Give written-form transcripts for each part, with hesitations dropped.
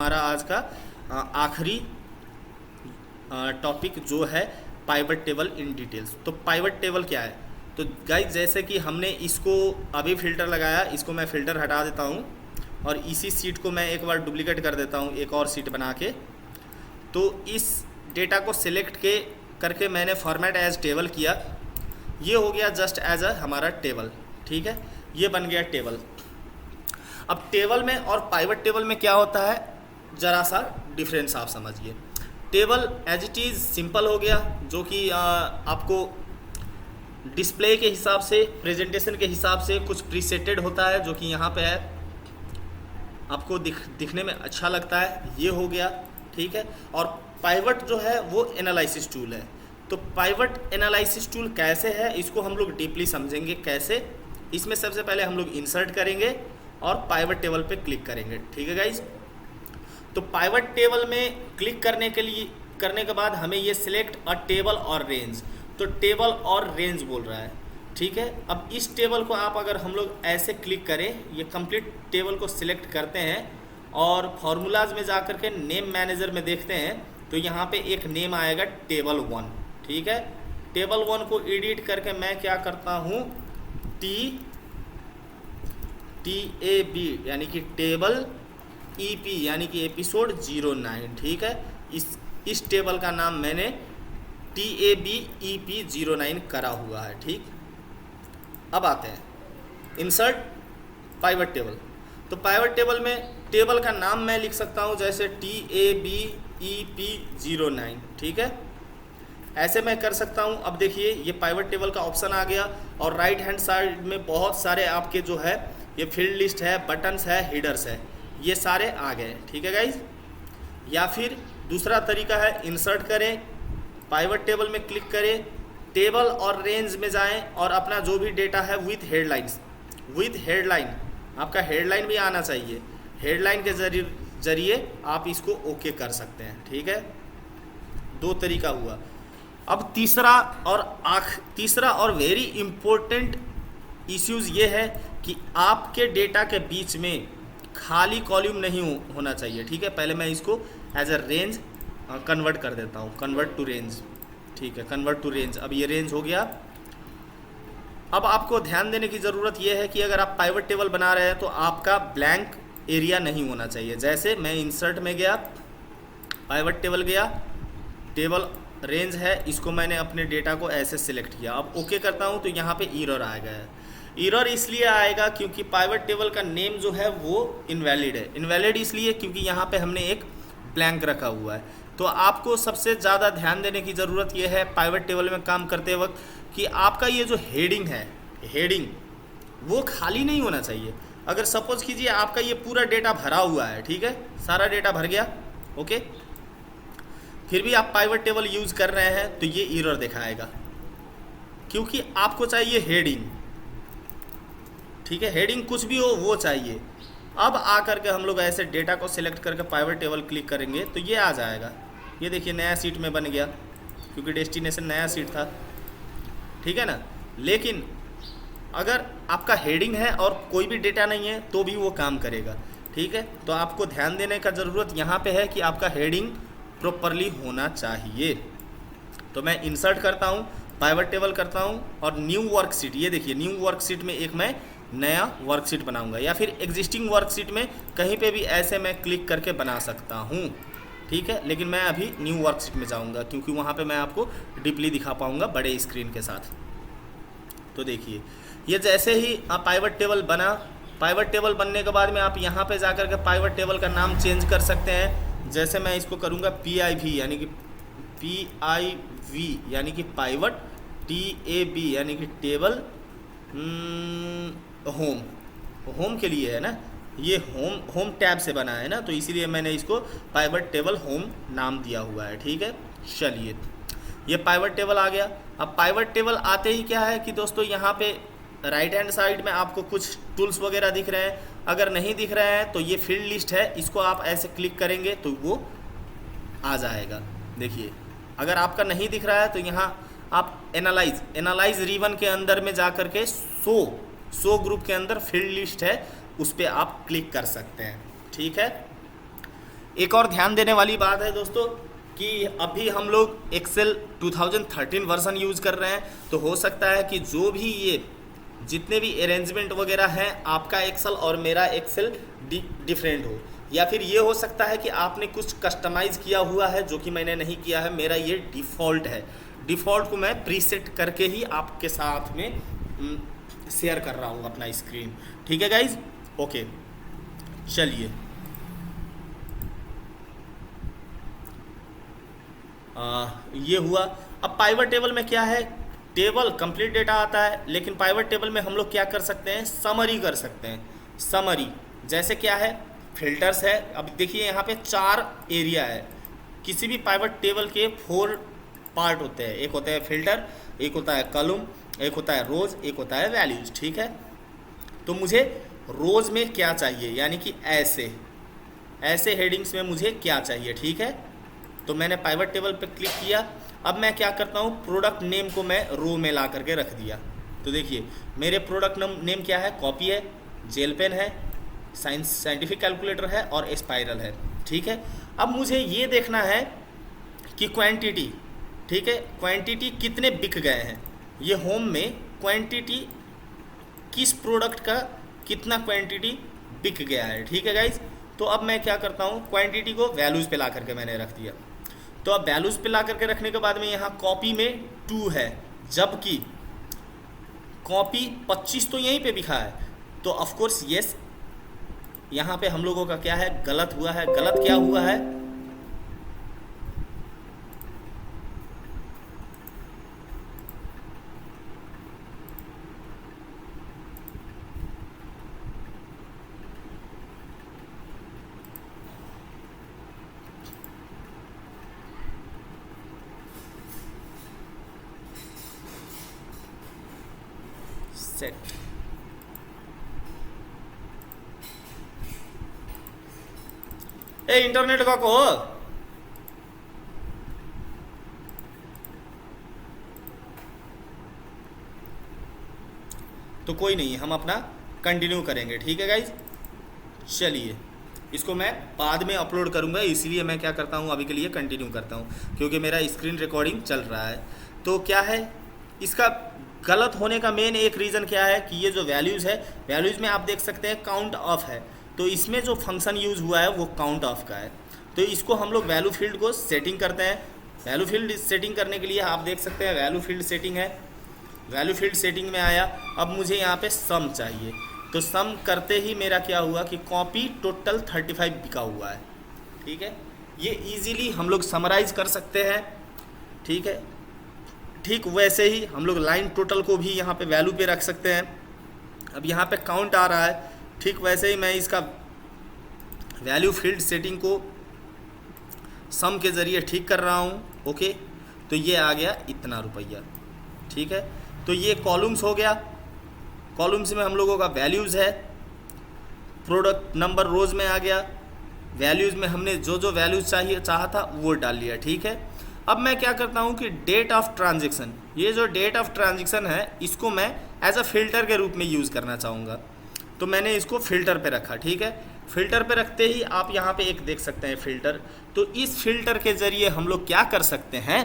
हमारा आज का आखिरी टॉपिक जो है पाइवट टेबल इन डिटेल्स। तो पाइवट टेबल क्या है? तो गाइस जैसे कि हमने इसको अभी फ़िल्टर लगाया, इसको मैं फ़िल्टर हटा देता हूँ और इसी सीट को मैं एक बार डुप्लीकेट कर देता हूँ एक और सीट बना के। तो इस डेटा को सिलेक्ट करके मैंने फॉर्मेट एज टेबल किया, ये हो गया जस्ट एज अ हमारा टेबल। ठीक है, ये बन गया टेबल। अब टेबल में और पाइवट टेबल में क्या होता है, ज़रा सा डिफरेंस आप समझिए। Table as it is simple हो गया, जो कि आपको डिस्प्ले के हिसाब से, प्रेजेंटेशन के हिसाब से कुछ प्रीसेटेड होता है, जो कि यहाँ पे है, आपको दिखने में अच्छा लगता है, ये हो गया। ठीक है, और पाइवट जो है वो एनालिसिस टूल है। तो पाइवट एनालिसिस टूल कैसे है, इसको हम लोग डीपली समझेंगे कैसे। इसमें सबसे पहले हम लोग इंसर्ट करेंगे और पाइवट टेबल पे क्लिक करेंगे। ठीक है गाइज, तो पाइवट टेबल में क्लिक करने के बाद हमें ये सिलेक्ट अ टेबल और रेंज, तो टेबल और रेंज बोल रहा है। ठीक है, अब इस टेबल को आप अगर हम लोग ऐसे क्लिक करें, ये कंप्लीट टेबल को सिलेक्ट करते हैं और फार्मूलाज में जा कर के नेम मैनेजर में देखते हैं, तो यहाँ पे एक नेम आएगा टेबल 1। ठीक है, टेबल 1 को एडिट करके मैं क्या करता हूँ, TAB यानी कि टेबल EP यानी कि एपिसोड 09। ठीक है, इस टेबल का नाम मैंने TAB EP 09 करा हुआ है। ठीक, अब आते हैं इंसर्ट पाइवट टेबल। तो पाइवट टेबल में टेबल का नाम मैं लिख सकता हूँ जैसे TAB EP 09। ठीक है, ऐसे मैं कर सकता हूँ। अब देखिए ये पाइवट टेबल का ऑप्शन आ गया और राइट हैंड साइड में बहुत सारे आपके जो है ये फील्ड लिस्ट है, बटन्स है, हीडर्स है, ये सारे आ गए। ठीक है गाइज, या फिर दूसरा तरीका है इंसर्ट करें, पाइवट टेबल में क्लिक करें, टेबल और रेंज में जाएं और अपना जो भी डेटा है विथ हेडलाइन, आपका हेडलाइन भी आना चाहिए, हेडलाइन के जरिए आप इसको ओके कर सकते हैं। ठीक है, दो तरीका हुआ। अब तीसरा और वेरी इम्पोर्टेंट इश्यूज़ ये है कि आपके डेटा के बीच में खाली कॉलम नहीं होना चाहिए। ठीक है, पहले मैं इसको एज अ रेंज कन्वर्ट कर देता हूँ, कन्वर्ट टू रेंज। ठीक है, कन्वर्ट टू रेंज, अब ये रेंज हो गया। अब आपको ध्यान देने की ज़रूरत यह है कि अगर आप पाइवट टेबल बना रहे हैं तो आपका ब्लैंक एरिया नहीं होना चाहिए। जैसे मैं इंसर्ट में गया, पाइवट टेबल गया, टेबल रेंज है, इसको मैंने अपने डेटा को ऐसे सिलेक्ट किया। अब ओके करता हूँ तो यहाँ पे एरर आ गया है। एरर इसलिए आएगा क्योंकि पाइवट टेबल का नेम जो है वो इनवैलिड है। इनवैलिड इसलिए क्योंकि यहाँ पे हमने एक ब्लैंक रखा हुआ है। तो आपको सबसे ज़्यादा ध्यान देने की ज़रूरत यह है पाइवट टेबल में काम करते वक्त कि आपका ये जो हेडिंग वो खाली नहीं होना चाहिए। अगर सपोज कीजिए आपका ये पूरा डेटा भरा हुआ है, ठीक है, सारा डेटा भर गया, ओके, फिर भी आप पाइवट टेबल यूज़ कर रहे हैं तो ये एरर दिखाएगा क्योंकि आपको चाहिए हेडिंग। ठीक है, हेडिंग कुछ भी हो वो चाहिए। अब आकर के हम लोग ऐसे डेटा को सिलेक्ट करके पाइवट टेबल क्लिक करेंगे तो ये आ जाएगा। ये देखिए नया सीट में बन गया क्योंकि डेस्टिनेशन नया सीट था। ठीक है ना, लेकिन अगर आपका हेडिंग है और कोई भी डेटा नहीं है तो भी वो काम करेगा। ठीक है, तो आपको ध्यान देने का ज़रूरत यहाँ पे है कि आपका हेडिंग प्रॉपरली होना चाहिए। तो मैं इंसर्ट करता हूँ, पाइवट टेबल करता हूँ और न्यू वर्कशीट, ये देखिए न्यू वर्कशीट में एक मैं नया वर्कशीट बनाऊंगा या फिर एग्जिस्टिंग वर्कशीट में कहीं पे भी ऐसे मैं क्लिक करके बना सकता हूँ। ठीक है, लेकिन मैं अभी न्यू वर्कशीट में जाऊंगा क्योंकि वहाँ पे मैं आपको डीपली दिखा पाऊंगा बड़े स्क्रीन के साथ। तो देखिए ये जैसे ही आप पाइवट टेबल बना, पाइवट टेबल बनने के बाद में आप यहाँ पे जाकर के पाइवट टेबल का नाम चेंज कर सकते हैं। जैसे मैं इसको करूँगा PIV यानी कि पाइवट, TAB यानी कि टेबल, होम के लिए है ना, ये होम टैब से बना है ना, तो इसीलिए मैंने इसको पाइवट टेबल होम नाम दिया हुआ है। ठीक है, चलिए ये पाइवट टेबल आ गया। अब पाइवट टेबल आते ही क्या है कि दोस्तों यहाँ पे राइट हैंड साइड में आपको कुछ टूल्स वगैरह दिख रहे हैं। अगर नहीं दिख रहे हैं तो ये फील्ड लिस्ट है, इसको आप ऐसे क्लिक करेंगे तो वो आ जाएगा। देखिए अगर आपका नहीं दिख रहा है तो यहाँ आप एनालाइज रिबन के अंदर में जा कर के शो ग्रुप के अंदर फील्ड लिस्ट है, उस पर आप क्लिक कर सकते हैं। ठीक है, एक और ध्यान देने वाली बात है दोस्तों कि अभी हम लोग एक्सेल 2013 वर्जन यूज़ कर रहे हैं, तो हो सकता है कि जो भी ये जितने भी अरेंजमेंट वगैरह हैं आपका एक्सेल और मेरा एक्सेल डिफरेंट हो, या फिर ये हो सकता है कि आपने कुछ कस्टमाइज़ किया हुआ है जो कि मैंने नहीं किया है। मेरा ये डिफ़ॉल्ट है, डिफ़ॉल्ट को मैं प्रीसेट करके ही आपके साथ में शेयर कर रहा हूँ अपना स्क्रीन। ठीक है गाइज, ओके चलिए। ये हुआ। अब पाइवट टेबल में क्या है, टेबल कंप्लीट डेटा आता है, लेकिन पाइवट टेबल में हम लोग क्या कर सकते हैं, समरी कर सकते हैं। समरी जैसे क्या है, फिल्टर्स है। अब देखिए यहाँ पे 4 एरिया है। किसी भी पाइवट टेबल के 4 पार्ट होते हैं, एक होता है फिल्टर, एक होता है कॉलम, एक होता है रोज, एक होता है वैल्यूज। ठीक है, तो मुझे रोज में क्या चाहिए, यानी कि ऐसे हेडिंग्स में मुझे क्या चाहिए। ठीक है, तो मैंने पाइवट टेबल पे क्लिक किया। अब मैं क्या करता हूँ, प्रोडक्ट नेम को मैं रो में ला करके रख दिया। तो देखिए मेरे प्रोडक्ट नेम क्या है, कॉपी है, जेल पेन है, साइंटिफिक कैलकुलेटर है और स्पाइरल है। ठीक है, अब मुझे ये देखना है कि क्वांटिटी, ठीक है, क्वांटिटी कितने बिक गए हैं। ये होम में क्वांटिटी किस प्रोडक्ट का कितना क्वांटिटी बिक गया है। ठीक है गाइज, तो अब मैं क्या करता हूँ, क्वांटिटी को वैल्यूज़ पे ला करके मैंने रख दिया। तो अब वैल्यूज़ पे ला करके रखने के बाद में यहाँ कॉपी में 2 है, जबकि कॉपी 25 तो यहीं पे बिका है। तो ऑफ कोर्स यस, यहाँ पे हम लोगों का क्या है, गलत हुआ है। गलत क्या हुआ है, सेट। ए इंटरनेट का को तो कोई नहीं, हम अपना कंटिन्यू करेंगे। ठीक है गाइज, चलिए इसको मैं बाद में अपलोड करूंगा, इसलिए मैं क्या करता हूं, अभी के लिए कंटिन्यू करता हूं क्योंकि मेरा स्क्रीन रिकॉर्डिंग चल रहा है। तो क्या है, इसका गलत होने का मेन एक रीज़न क्या है कि ये जो वैल्यूज़ है, वैल्यूज़ में आप देख सकते हैं काउंट ऑफ है, तो इसमें जो फंक्शन यूज़ हुआ है वो काउंट ऑफ का है। तो इसको हम लोग वैल्यू फील्ड को सेटिंग करते हैं। वैल्यू फील्ड सेटिंग करने के लिए आप देख सकते हैं वैल्यू फील्ड सेटिंग है, वैल्यू फील्ड सेटिंग में आया। अब मुझे यहाँ पे सम चाहिए, तो सम करते ही मेरा क्या हुआ कि कॉपी टोटल 35 बिका हुआ है। ठीक है, ये इजीली हम लोग समराइज कर सकते हैं। ठीक है, ठीक वैसे ही हम लोग लाइन टोटल को भी यहाँ पे वैल्यू पे रख सकते हैं। अब यहाँ पे काउंट आ रहा है, ठीक वैसे ही मैं इसका वैल्यू फील्ड सेटिंग को सम के ज़रिए ठीक कर रहा हूँ। ओके, तो ये आ गया इतना रुपया। ठीक है, तो ये कॉलम्स हो गया। कॉलम्स में हम लोगों का वैल्यूज़ है, प्रोडक्ट नंबर रोज़ में आ गया, वैल्यूज़ में हमने जो जो वैल्यूज़ चाहा था वो डाल लिया। ठीक है, अब मैं क्या करता हूँ कि डेट ऑफ ट्रांजेक्शन, ये जो डेट ऑफ ट्रांजेक्शन है इसको मैं एज अ फिल्टर के रूप में यूज़ करना चाहूँगा, तो मैंने इसको फ़िल्टर पे रखा। ठीक है, फ़िल्टर पे रखते ही आप यहाँ पे एक देख सकते हैं फ़िल्टर। तो इस फिल्टर के ज़रिए हम लोग क्या कर सकते हैं,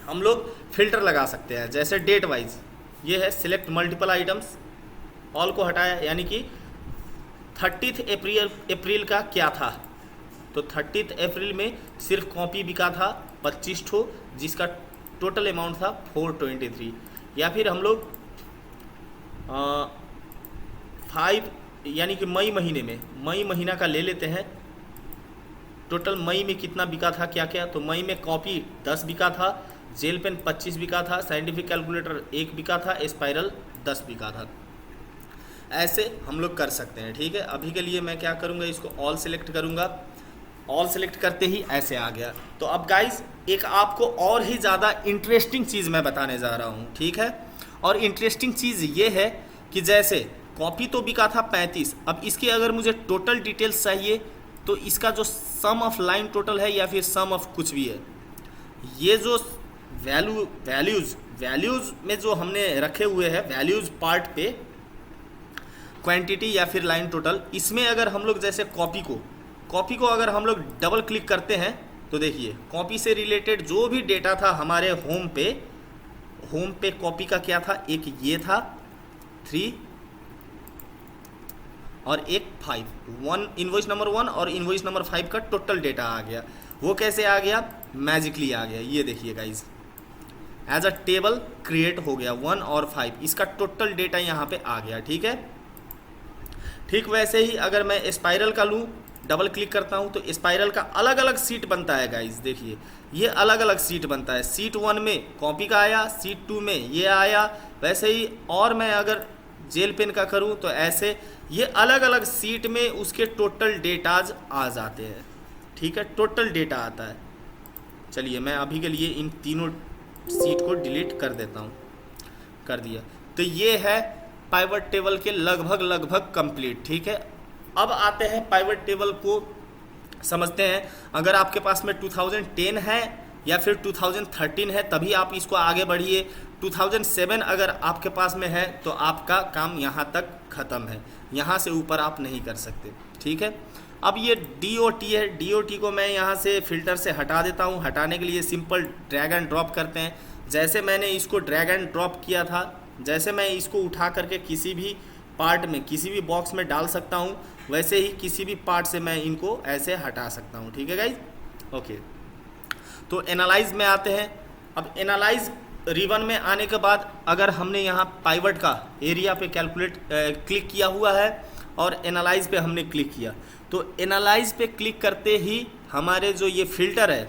हम लोग फ़िल्टर लगा सकते हैं। जैसे डेट वाइज ये है, सिलेक्ट मल्टीपल आइटम्स, ऑल को हटाया, यानी कि 30 अप्रैल का क्या था, तो 30 अप्रैल में सिर्फ कॉपी बिका था 25 ठो, जिसका टोटल अमाउंट था 423। या फिर हम लोग 5 यानी कि मई महीने में, मई महीना का ले लेते हैं, टोटल मई में कितना बिका था क्या क्या, तो मई में कॉपी 10 बिका था, जेल पेन 25 बिका था, साइंटिफिक कैलकुलेटर 1 बिका था, स्पाइरल 10 बिका था। ऐसे हम लोग कर सकते हैं। ठीक है, अभी के लिए मैं क्या करूँगा, इसको ऑल सेलेक्ट करूँगा, ऑल सेलेक्ट करते ही ऐसे आ गया। तो अब गाइस एक आपको और ही ज़्यादा इंटरेस्टिंग चीज़ मैं बताने जा रहा हूँ। ठीक है, और इंटरेस्टिंग चीज़ ये है कि जैसे कॉपी तो बिका था 35, अब इसकी अगर मुझे टोटल डिटेल्स चाहिए तो इसका जो सम ऑफ लाइन टोटल है या फिर सम ऑफ कुछ भी है, ये जो वैल्यूज़ में जो हमने रखे हुए हैं वैल्यूज़ पार्ट पे क्वांटिटी या फिर लाइन टोटल, इसमें अगर हम लोग जैसे कॉपी को कॉपी को अगर हम लोग डबल क्लिक करते हैं तो देखिए कॉपी से रिलेटेड जो भी डेटा था हमारे होम पे कॉपी का क्या था, एक ये था 3 और एक 5, इनवॉइस नंबर 1 और इनवॉइस नंबर 5 का टोटल डेटा आ गया। वो कैसे आ गया, मैजिकली आ गया। ये देखिए guys, as a table create हो गया 1 और 5, इसका टोटल डेटा यहाँ पे आ गया। ठीक है, ठीक वैसे ही अगर मैं स्पाइरल का लूँ, डबल क्लिक करता हूँ तो स्पाइरल का अलग अलग सीट बनता है गाइज। देखिए ये अलग अलग सीट बनता है, सीट 1 में कॉपी का आया, सीट 2 में ये आया, वैसे ही। और मैं अगर जेल पेन का करूँ तो ऐसे ये अलग अलग सीट में उसके टोटल डेटाज आ जाते हैं। ठीक है, टोटल डेटा आता है। चलिए मैं अभी के लिए इन तीनों सीट को डिलीट कर देता हूँ, कर दिया। तो ये है पाइवट टेबल के लगभग कंप्लीट। ठीक है, अब आते हैं पाइवट टेबल को समझते हैं। अगर आपके पास में 2010 है या फिर 2013 है तभी आप इसको आगे बढ़िए। 2007 अगर आपके पास में है तो आपका काम यहाँ तक ख़त्म है, यहाँ से ऊपर आप नहीं कर सकते। ठीक है, अब ये DOT है, DOT को मैं यहाँ से फ़िल्टर से हटा देता हूँ। हटाने के लिए सिंपल ड्रैग एंड ड्रॉप करते हैं। जैसे मैंने इसको ड्रैग एंड ड्रॉप किया था, जैसे मैं इसको उठा करके किसी भी पार्ट में, किसी भी बॉक्स में डाल सकता हूँ, वैसे ही किसी भी पार्ट से मैं इनको ऐसे हटा सकता हूँ। ठीक है गाइज, ओके। तो एनालाइज में आते हैं। अब एनालाइज रिबन में आने के बाद अगर हमने यहाँ पाइवट का एरिया पे क्लिक किया हुआ है और एनालाइज पे हमने क्लिक किया, तो एनालाइज पे क्लिक करते ही हमारे जो ये फ़िल्टर है,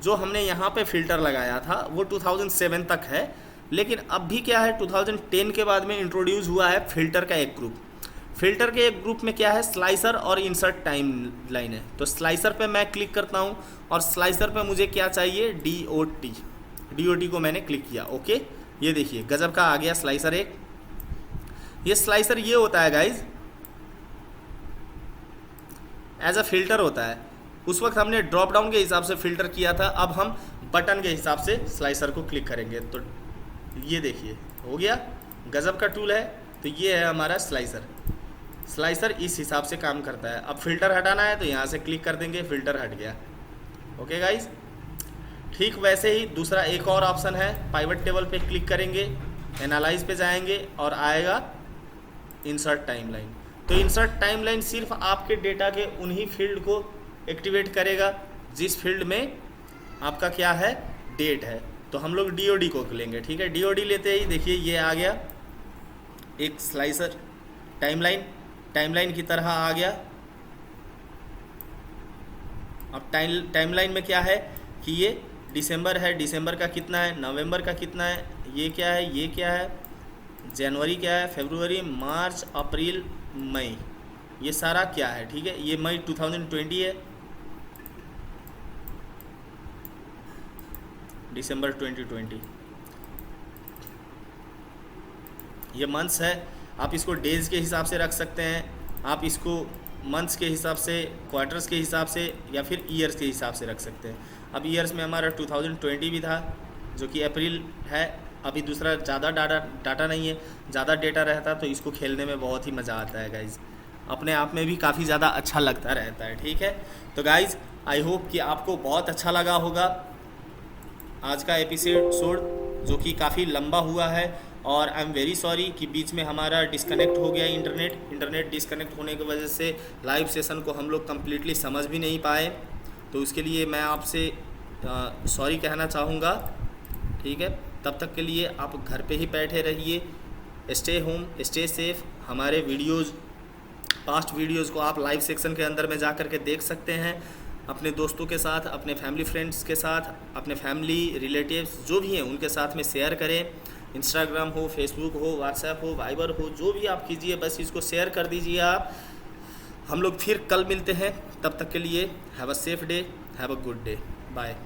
जो हमने यहाँ पे फ़िल्टर लगाया था वो 2007 तक है, लेकिन अब भी क्या है 2010 के बाद में इंट्रोड्यूस हुआ है फ़िल्टर का एक ग्रुप। फ़िल्टर के एक ग्रुप में क्या है, स्लाइसर और इंसर्ट टाइम लाइन है। तो स्लाइसर पे मैं क्लिक करता हूँ और स्लाइसर पे मुझे क्या चाहिए, DOT को मैंने क्लिक किया। ओके, ये देखिए गजब का आ गया स्लाइसर एक। ये स्लाइसर ये होता है गाइज, एज अ फ़िल्टर होता है। उस वक्त हमने ड्रॉप डाउन के हिसाब से फ़िल्टर किया था, अब हम बटन के हिसाब से स्लाइसर को क्लिक करेंगे। तो ये देखिए हो गया, गजब का टूल है। तो ये है हमारा स्लाइसर इस हिसाब से काम करता है। अब फ़िल्टर हटाना है तो यहाँ से क्लिक कर देंगे, फ़िल्टर हट गया। ओके गाइज, ठीक वैसे ही दूसरा एक और ऑप्शन है, पाइवट टेबल पे क्लिक करेंगे, एनालाइज पे जाएंगे और आएगा इंसर्ट टाइमलाइन। तो इंसर्ट टाइमलाइन सिर्फ आपके डेटा के उन्हीं फील्ड को एक्टिवेट करेगा जिस फील्ड में आपका क्या है, डेट है। तो हम लोग DOD को लेंगे। ठीक है, DOD लेते ही देखिए ये आ गया एक स्लाइसर टाइमलाइन की तरह आ गया। अब टाइमलाइन में क्या है कि ये दिसंबर है, दिसंबर का कितना है, नवंबर का कितना है, ये क्या है, ये क्या है, जनवरी क्या है, फरवरी, मार्च, अप्रैल, मई, ये सारा क्या है। ठीक है, ये मई 2020 है, दिसंबर 2020, ये मंथ्स है। आप इसको डेज के हिसाब से रख सकते हैं, आप इसको मंथ्स के हिसाब से, क्वार्टर्स के हिसाब से या फिर ईयर्स के हिसाब से रख सकते हैं। अब ईयर्स में हमारा 2020 भी था जो कि अप्रैल है। अभी दूसरा ज़्यादा डाटा नहीं है, ज़्यादा डेटा रहता तो इसको खेलने में बहुत ही मज़ा आता है गाइज़, अपने आप में भी काफ़ी ज़्यादा अच्छा लगता रहता है। ठीक है, तो गाइज़ आई होप कि आपको बहुत अच्छा लगा होगा आज का एपिसोड, जो कि काफ़ी लंबा हुआ है। और आई एम वेरी सॉरी कि बीच में हमारा डिस्कनेक्ट हो गया इंटरनेट डिस्कनेक्ट होने की वजह से लाइव सेशन को हम लोग कम्प्लीटली समझ भी नहीं पाए। तो उसके लिए मैं आपसे सॉरी कहना चाहूँगा। ठीक है, तब तक के लिए आप घर पे ही बैठे रहिए, स्टे होम, स्टे सेफ। हमारे पास्ट वीडियोज़ को आप लाइव सेक्शन के अंदर में जा कर के देख सकते हैं, अपने दोस्तों के साथ, अपने फैमिली फ्रेंड्स के साथ, अपने फैमिली रिलेटिव्स जो भी हैं उनके साथ में शेयर करें। इंस्टाग्राम हो, फेसबुक हो, व्हाट्सएप हो, वाइबर हो, जो भी आप कीजिए, बस इसको शेयर कर दीजिए आप। हम लोग फिर कल मिलते हैं, तब तक के लिए have a safe day, have a good day, bye.